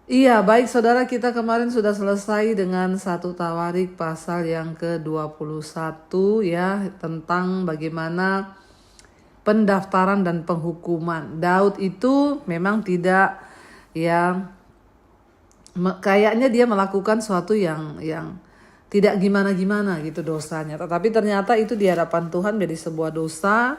Iya, baik saudara, kita kemarin sudah selesai dengan 1 Tawarik pasal yang ke-21 ya, tentang bagaimana pendaftaran dan penghukuman. Daud itu memang tidak yang kayaknya dia melakukan suatu yang tidak gimana-gimana gitu dosanya. Tetapi ternyata itu di hadapan Tuhan menjadi sebuah dosa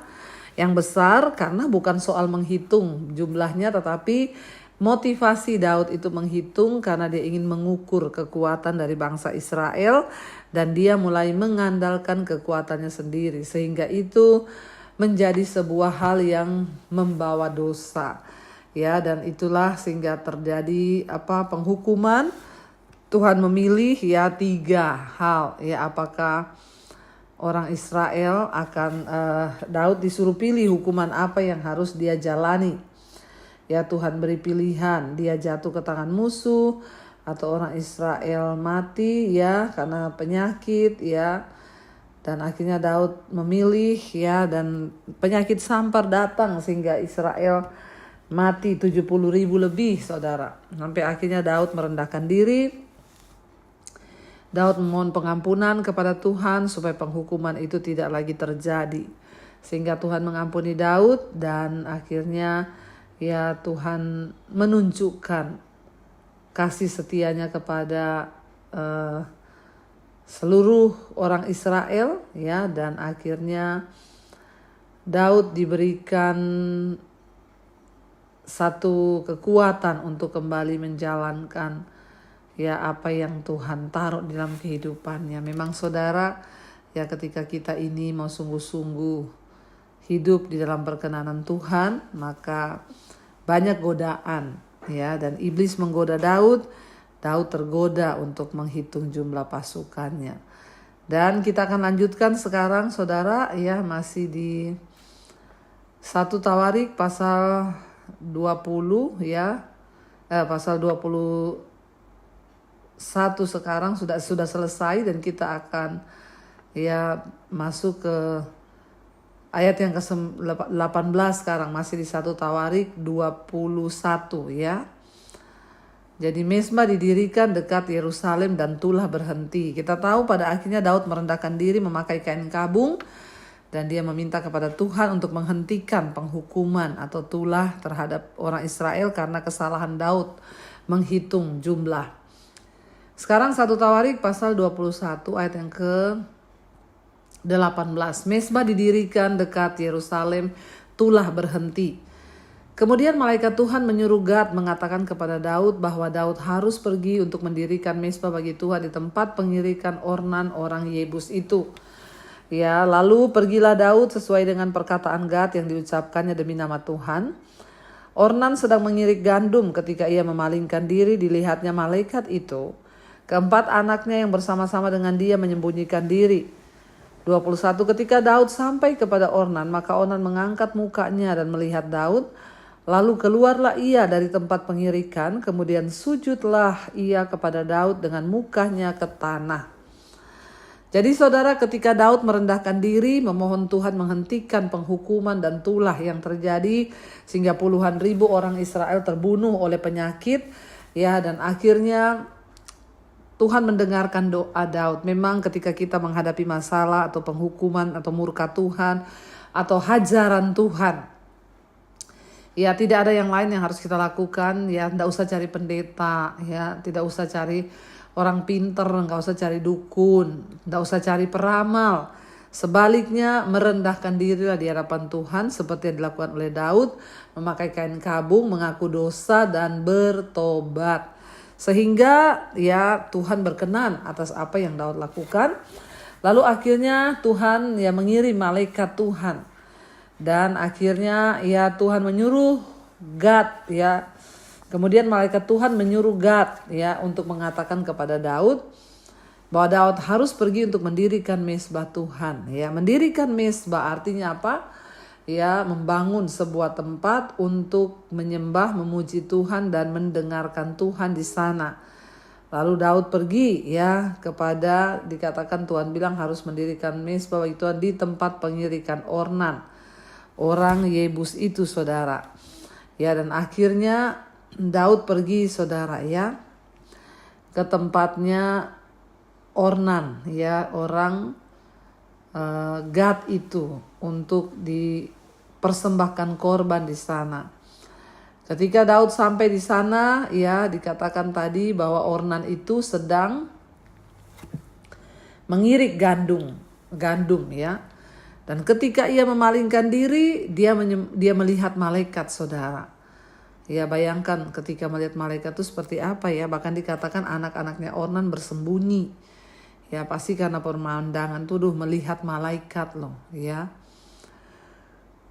yang besar karena bukan soal menghitung jumlahnya, tetapi motivasi Daud itu menghitung karena dia ingin mengukur kekuatan dari bangsa Israel dan dia mulai mengandalkan kekuatannya sendiri, sehingga itu menjadi sebuah hal yang membawa dosa. Ya, dan itulah sehingga terjadi penghukuman. Tuhan memilih ya 3 hal ya, apakah orang Israel akan Daud disuruh pilih hukuman apa yang harus dia jalani. Ya, Tuhan beri pilihan, dia jatuh ke tangan musuh atau orang Israel mati ya karena penyakit ya. Dan akhirnya Daud memilih ya, dan penyakit sampar datang sehingga Israel mati 70.000 lebih saudara. Sampai akhirnya Daud merendahkan diri. Daud memohon pengampunan kepada Tuhan supaya penghukuman itu tidak lagi terjadi. Sehingga Tuhan mengampuni Daud dan akhirnya ya Tuhan menunjukkan kasih setianya kepada seluruh orang Israel ya, dan akhirnya Daud diberikan satu kekuatan untuk kembali menjalankan ya apa yang Tuhan taruh di dalam kehidupannya. Memang saudara ya, ketika kita ini mau sungguh-sungguh hidup di dalam perkenanan Tuhan, maka banyak godaan ya, dan iblis menggoda Daud. Daud tergoda untuk menghitung jumlah pasukannya. Dan kita akan lanjutkan sekarang saudara ya, masih di 1 Tawarik pasal 20 ya. Pasal 21 sekarang sudah selesai, dan kita akan ya masuk ke ayat yang ke-18 sekarang, masih di 1 Tawarik 21 ya. Jadi mezbah didirikan dekat Yerusalem dan tulah berhenti. Kita tahu pada akhirnya Daud merendahkan diri memakai kain kabung dan dia meminta kepada Tuhan untuk menghentikan penghukuman atau tulah terhadap orang Israel karena kesalahan Daud menghitung jumlah. Sekarang 1 Tawarik pasal 21 ayat yang ke-18. Mezbah didirikan dekat Yerusalem, tulah berhenti. Kemudian malaikat Tuhan menyuruh Gad mengatakan kepada Daud bahwa Daud harus pergi untuk mendirikan mezbah bagi Tuhan di tempat pengirikan Ornan orang Yebus itu. Ya, lalu pergilah Daud sesuai dengan perkataan Gad yang diucapkannya demi nama Tuhan. Ornan sedang mengirik gandum ketika ia memalingkan diri, dilihatnya malaikat itu. Keempat anaknya yang bersama-sama dengan dia menyembunyikan diri. 21. Ketika Daud sampai kepada Ornan, maka Ornan mengangkat mukanya dan melihat Daud. Lalu keluarlah ia dari tempat pengirikan, kemudian sujudlah ia kepada Daud dengan mukanya ke tanah. Jadi saudara, ketika Daud merendahkan diri, memohon Tuhan menghentikan penghukuman dan tulah yang terjadi, sehingga puluhan ribu orang Israel terbunuh oleh penyakit, ya, dan akhirnya Tuhan mendengarkan doa Daud. Memang ketika kita menghadapi masalah atau penghukuman atau murka Tuhan atau hajaran Tuhan, ya tidak ada yang lain yang harus kita lakukan ya, tidak usah cari pendeta ya, tidak usah cari orang pinter, nggak usah cari dukun, nggak usah cari peramal. Sebaliknya merendahkan dirilah di hadapan Tuhan seperti yang dilakukan oleh Daud, memakai kain kabung, mengaku dosa dan bertobat. Sehingga ya Tuhan berkenan atas apa yang Daud lakukan. Lalu akhirnya Tuhan ya mengirim malaikat Tuhan. Dan akhirnya ya Tuhan menyuruh Gad ya. Kemudian malaikat Tuhan menyuruh Gad ya untuk mengatakan kepada Daud bahwa Daud harus pergi untuk mendirikan mezbah Tuhan ya. Mendirikan mezbah artinya apa? Ya, membangun sebuah tempat untuk menyembah, memuji Tuhan dan mendengarkan Tuhan di sana. Lalu Daud pergi ya kepada, dikatakan Tuhan bilang harus mendirikan mezbah bagi Tuhan di tempat pengirikan Ornan, orang Yebus itu saudara. Ya, dan akhirnya Daud pergi saudara ya ke tempatnya Ornan ya, orang Gad itu, untuk dipersembahkan korban di sana. Ketika Daud sampai di sana ya, dikatakan tadi bahwa Ornan itu sedang mengirik gandum ya. Dan ketika ia memalingkan diri, dia melihat malaikat saudara. Ya bayangkan ketika melihat malaikat itu seperti apa ya. Bahkan dikatakan anak-anaknya Ornan bersembunyi. Ya pasti karena pemandangan tuduh melihat malaikat loh ya.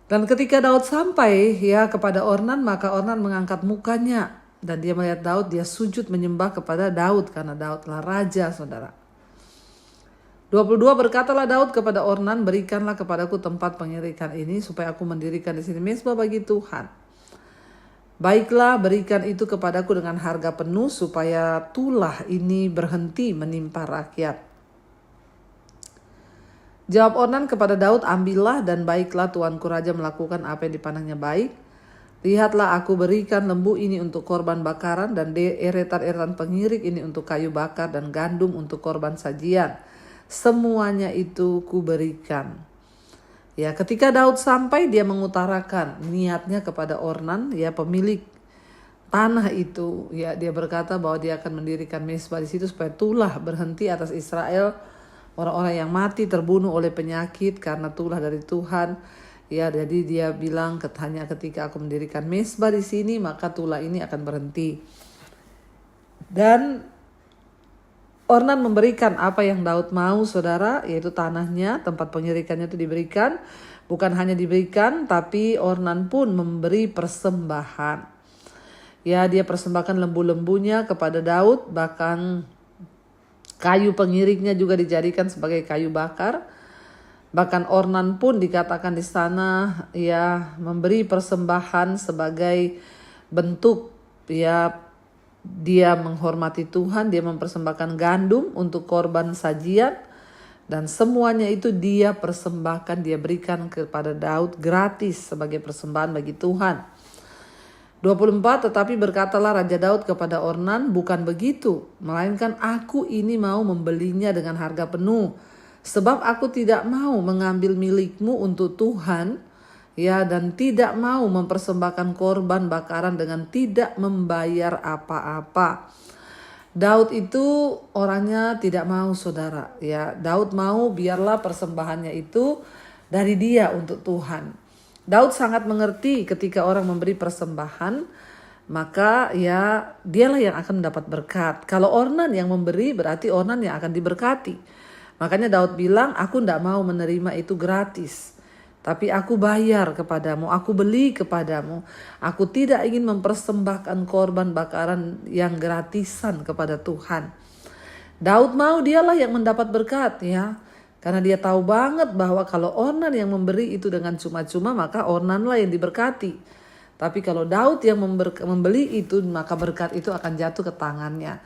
Dan ketika Daud sampai ya kepada Ornan, maka Ornan mengangkat mukanya. Dan dia melihat Daud, dia sujud menyembah kepada Daud karena Daud adalah raja saudara. 22 berkatalah Daud kepada Ornan, berikanlah kepadaku tempat pengirikan ini supaya aku mendirikan di sini mezbah bagi Tuhan. Baiklah, berikan itu kepadaku dengan harga penuh supaya tulah ini berhenti menimpa rakyat. Jawab Ornan kepada Daud, ambillah dan baiklah tuanku raja melakukan apa yang dipandangnya baik. Lihatlah aku berikan lembu ini untuk korban bakaran dan eretan-eretan pengirik ini untuk kayu bakar dan gandum untuk korban sajian. Semuanya itu kuberikan. Ya, ketika Daud sampai dia mengutarakan niatnya kepada Ornan, ya pemilik tanah itu, ya dia berkata bahwa dia akan mendirikan mezbah di situ supaya tulah berhenti atas Israel, orang-orang yang mati terbunuh oleh penyakit karena tulah dari Tuhan. Ya, jadi dia bilang hanya ketika aku mendirikan mezbah di sini maka tulah ini akan berhenti. Dan Ornan memberikan apa yang Daud mau saudara, yaitu tanahnya, tempat pengirikannya itu diberikan. Bukan hanya diberikan, tapi Ornan pun memberi persembahan. Ya, dia persembahkan lembu-lembunya kepada Daud, bahkan kayu pengiriknya juga dijadikan sebagai kayu bakar. Bahkan Ornan pun dikatakan di sana ya memberi persembahan sebagai bentuk ya dia menghormati Tuhan, dia mempersembahkan gandum untuk korban sajian. Dan semuanya itu dia persembahkan, dia berikan kepada Daud gratis sebagai persembahan bagi Tuhan. 24, tetapi berkatalah Raja Daud kepada Ornan, bukan begitu, melainkan aku ini mau membelinya dengan harga penuh. Sebab aku tidak mau mengambil milikmu untuk Tuhan, ya, dan tidak mau mempersembahkan korban bakaran dengan tidak membayar apa-apa. Daud itu orangnya tidak mau saudara, ya. Daud mau biarlah persembahannya itu dari dia untuk Tuhan. Daud sangat mengerti ketika orang memberi persembahan, maka ya dialah yang akan mendapat berkat. Kalau Ornan yang memberi berarti Ornan yang akan diberkati. Makanya Daud bilang, aku tidak mau menerima itu gratis. Tapi aku bayar kepadamu, aku beli kepadamu. Aku tidak ingin mempersembahkan korban bakaran yang gratisan kepada Tuhan. Daud mau dialah yang mendapat berkat ya. Karena dia tahu banget bahwa kalau Ornan yang memberi itu dengan cuma-cuma, maka Ornanlah yang diberkati. Tapi kalau Daud yang membeli itu, maka berkat itu akan jatuh ke tangannya.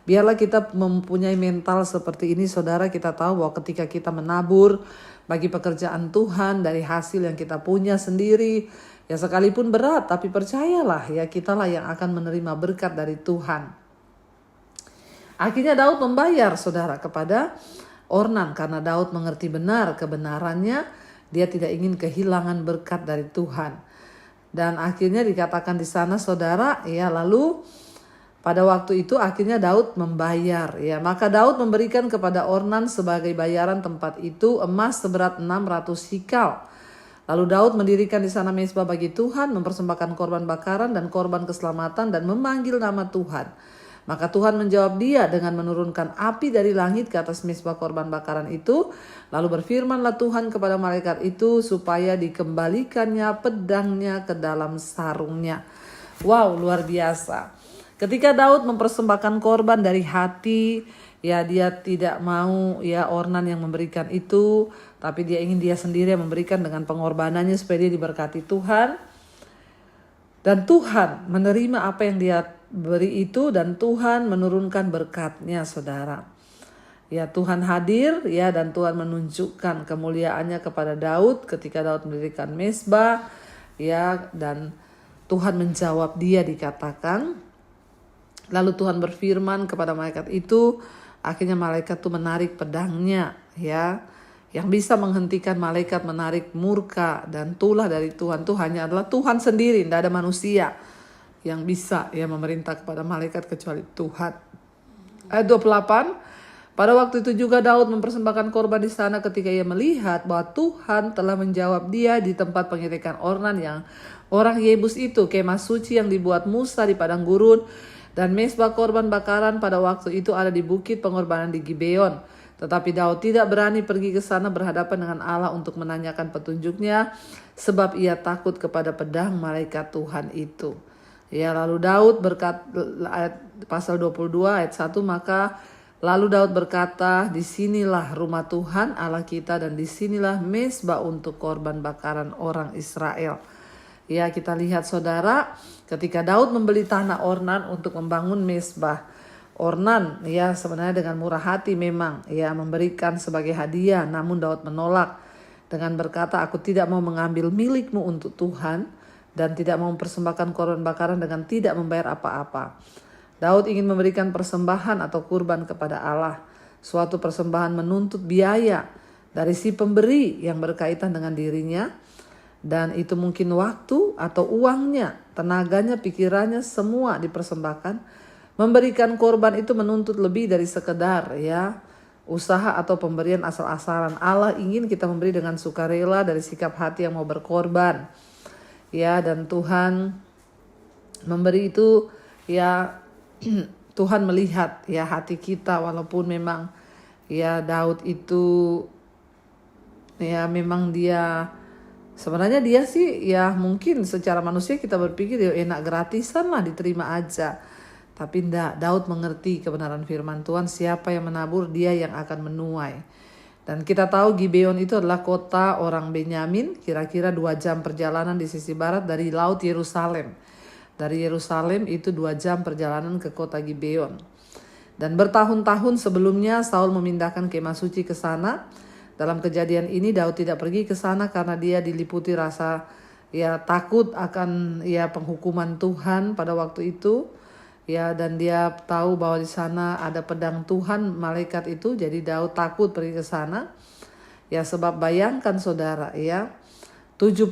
Biarlah kita mempunyai mental seperti ini saudara, kita tahu bahwa ketika kita menabur bagi pekerjaan Tuhan dari hasil yang kita punya sendiri, ya sekalipun berat, tapi percayalah ya kitalah yang akan menerima berkat dari Tuhan. Akhirnya Daud membayar saudara kepada Ornan karena Daud mengerti benar kebenarannya, dia tidak ingin kehilangan berkat dari Tuhan. Dan akhirnya dikatakan di sana saudara, ya lalu pada waktu itu akhirnya Daud membayar ya, maka Daud memberikan kepada Ornan sebagai bayaran tempat itu emas seberat 600 hikal. Lalu Daud mendirikan di sana mezbah bagi Tuhan, mempersembahkan korban bakaran dan korban keselamatan dan memanggil nama Tuhan. Maka Tuhan menjawab dia dengan menurunkan api dari langit ke atas mezbah korban bakaran itu. Lalu berfirmanlah Tuhan kepada malaikat itu supaya dikembalikannya pedangnya ke dalam sarungnya. Wow, luar biasa. Ketika Daud mempersembahkan korban dari hati, ya dia tidak mau ya Ornan yang memberikan itu, tapi dia ingin dia sendiri yang memberikan dengan pengorbanannya supaya dia diberkati Tuhan. Dan Tuhan menerima apa yang dia beri itu dan Tuhan menurunkan berkatnya saudara. Ya Tuhan hadir ya, dan Tuhan menunjukkan kemuliaannya kepada Daud ketika Daud mendirikan mezbah ya, dan Tuhan menjawab dia, dikatakan. Lalu Tuhan berfirman kepada malaikat itu, akhirnya malaikat itu menarik pedangnya, ya. Yang bisa menghentikan malaikat menarik murka dan tulah dari Tuhan itu hanya adalah Tuhan sendiri, tidak ada manusia yang bisa ya memerintah kepada malaikat kecuali Tuhan. Ayat 28, pada waktu itu juga Daud mempersembahkan korban di sana ketika ia melihat bahwa Tuhan telah menjawab dia di tempat pengirikan Ornan yang orang Yebus itu, kemah suci yang dibuat Musa di padang gurun, dan mesbah korban bakaran pada waktu itu ada di bukit pengorbanan di Gibeon. Tetapi Daud tidak berani pergi ke sana berhadapan dengan Allah untuk menanyakan petunjuknya, sebab ia takut kepada pedang malaikat Tuhan itu. Ya, lalu Daud berkata, pasal 22 ayat 1, maka lalu Daud berkata, disinilah rumah Tuhan Allah kita dan disinilah mesbah untuk korban bakaran orang Israel. Ya, kita lihat saudara, ketika Daud membeli tanah Ornan untuk membangun mesbah. Ornan ya sebenarnya dengan murah hati memang ya memberikan sebagai hadiah, namun Daud menolak dengan berkata, aku tidak mau mengambil milikmu untuk Tuhan dan tidak mau mempersembahkan korban bakaran dengan tidak membayar apa-apa. Daud ingin memberikan persembahan atau kurban kepada Allah. Suatu persembahan menuntut biaya dari si pemberi yang berkaitan dengan dirinya, dan itu mungkin waktu atau uangnya, tenaganya, pikirannya semua dipersembahkan. Memberikan korban itu menuntut lebih dari sekedar ya usaha atau pemberian asal-asalan. Allah ingin kita memberi dengan sukarela dari sikap hati yang mau berkorban. Ya, dan Tuhan memberi itu ya Tuhan melihat ya hati kita, walaupun memang ya Daud itu ya memang dia sebenarnya dia sih ya mungkin secara manusia kita berpikir ya enak gratisan lah, diterima aja. Tapi tidak, Daud mengerti kebenaran firman Tuhan, siapa yang menabur dia yang akan menuai. Dan kita tahu Gibeon itu adalah kota orang Benyamin, kira-kira 2 jam perjalanan di sisi barat dari laut Yerusalem. Dari Yerusalem itu 2 jam perjalanan ke kota Gibeon. Dan bertahun-tahun sebelumnya Saul memindahkan kemah suci ke sana. Dalam kejadian ini Daud tidak pergi ke sana karena dia diliputi rasa ya takut akan ya penghukuman Tuhan pada waktu itu. Ya, dan dia tahu bahwa di sana ada pedang Tuhan malaikat itu, jadi Daud takut pergi ke sana. Ya, sebab bayangkan saudara ya, 70.000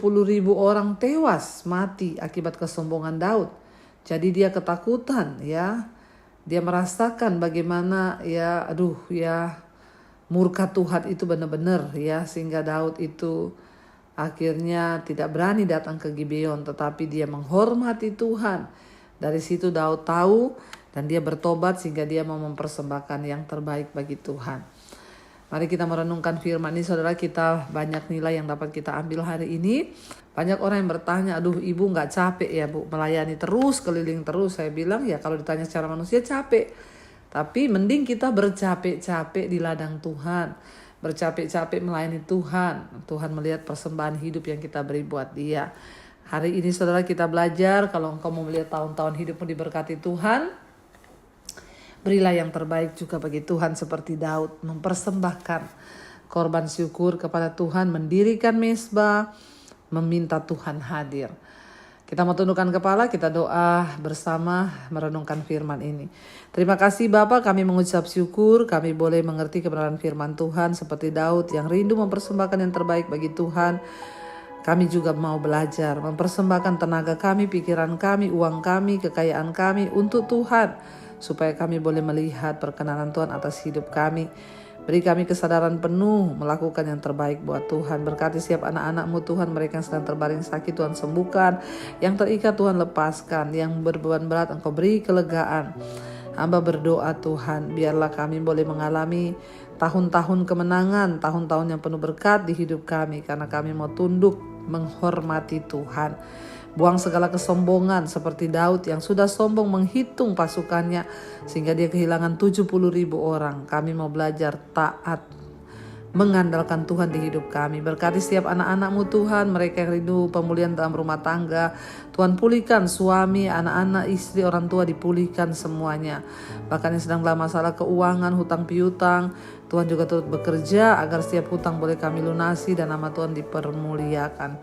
orang tewas mati akibat kesombongan Daud. Jadi dia ketakutan ya. Dia merasakan bagaimana ya murka Tuhan itu benar-benar ya, sehingga Daud itu akhirnya tidak berani datang ke Gibeon, tetapi dia menghormati Tuhan. Dari situ Daud tahu dan dia bertobat sehingga dia mau mempersembahkan yang terbaik bagi Tuhan. Mari kita merenungkan firman ini saudara, kita banyak nilai yang dapat kita ambil hari ini. Banyak orang yang bertanya, aduh ibu gak capek ya bu melayani terus, keliling terus. Saya bilang ya kalau ditanya secara manusia capek. Tapi mending kita bercapek-capek di ladang Tuhan. Bercapek-capek melayani Tuhan. Tuhan melihat persembahan hidup yang kita beri buat dia. Hari ini saudara kita belajar, kalau engkau mau melihat tahun-tahun hidupmu diberkati Tuhan, berilah yang terbaik juga bagi Tuhan seperti Daud, mempersembahkan korban syukur kepada Tuhan, mendirikan mesbah, meminta Tuhan hadir. Kita mau tundukkan kepala, kita doa bersama merenungkan firman ini. Terima kasih Bapa, kami mengucap syukur, kami boleh mengerti kebenaran firman Tuhan seperti Daud yang rindu mempersembahkan yang terbaik bagi Tuhan. Kami juga mau belajar, mempersembahkan tenaga kami, pikiran kami, uang kami, kekayaan kami untuk Tuhan. Supaya kami boleh melihat perkenanan Tuhan atas hidup kami. Beri kami kesadaran penuh melakukan yang terbaik buat Tuhan. Berkati setiap anak-anak-Mu Tuhan, mereka yang sedang terbaring sakit Tuhan sembuhkan. Yang terikat Tuhan lepaskan, yang berbeban berat Engkau beri kelegaan. Hamba berdoa Tuhan, biarlah kami boleh mengalami tahun-tahun kemenangan, tahun-tahun yang penuh berkat di hidup kami. Karena kami mau tunduk menghormati Tuhan. Buang segala kesombongan seperti Daud yang sudah sombong menghitung pasukannya sehingga dia kehilangan 70.000 orang. Kami mau belajar taat, mengandalkan Tuhan di hidup kami. Berkati setiap anak-anak-Mu Tuhan, mereka yang rindu pemulihan dalam rumah tangga. Tuhan pulihkan suami, anak-anak, istri, orang tua dipulihkan semuanya. Bahkan yang sedang dalam masalah keuangan, hutang piutang, Tuhan juga turut bekerja agar setiap hutang boleh kami lunasi dan nama Tuhan dipermuliakan.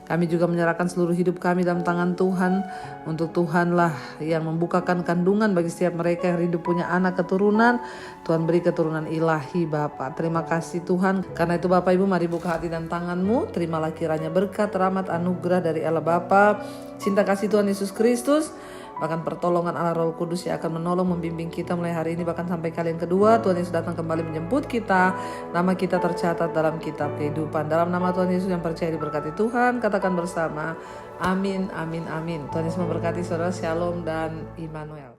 Kami juga menyerahkan seluruh hidup kami dalam tangan Tuhan. Untuk Tuhanlah yang membukakan kandungan bagi setiap mereka yang rindu punya anak keturunan. Tuhan beri keturunan ilahi Bapa. Terima kasih Tuhan. Karena itu Bapak Ibu, mari buka hati dan tanganmu. Terimalah kiranya berkat, rahmat, anugerah dari Allah Bapa, cinta kasih Tuhan Yesus Kristus, bahkan pertolongan Allah Roh Kudus yang akan menolong, membimbing kita mulai hari ini bahkan sampai kali yang kedua. Tuhan Yesus datang kembali menjemput kita. Nama kita tercatat dalam kitab kehidupan. Dalam nama Tuhan Yesus yang percaya diberkati Tuhan, katakan bersama, amin, amin, amin. Tuhan Yesus memberkati saudara. Shalom dan Immanuel.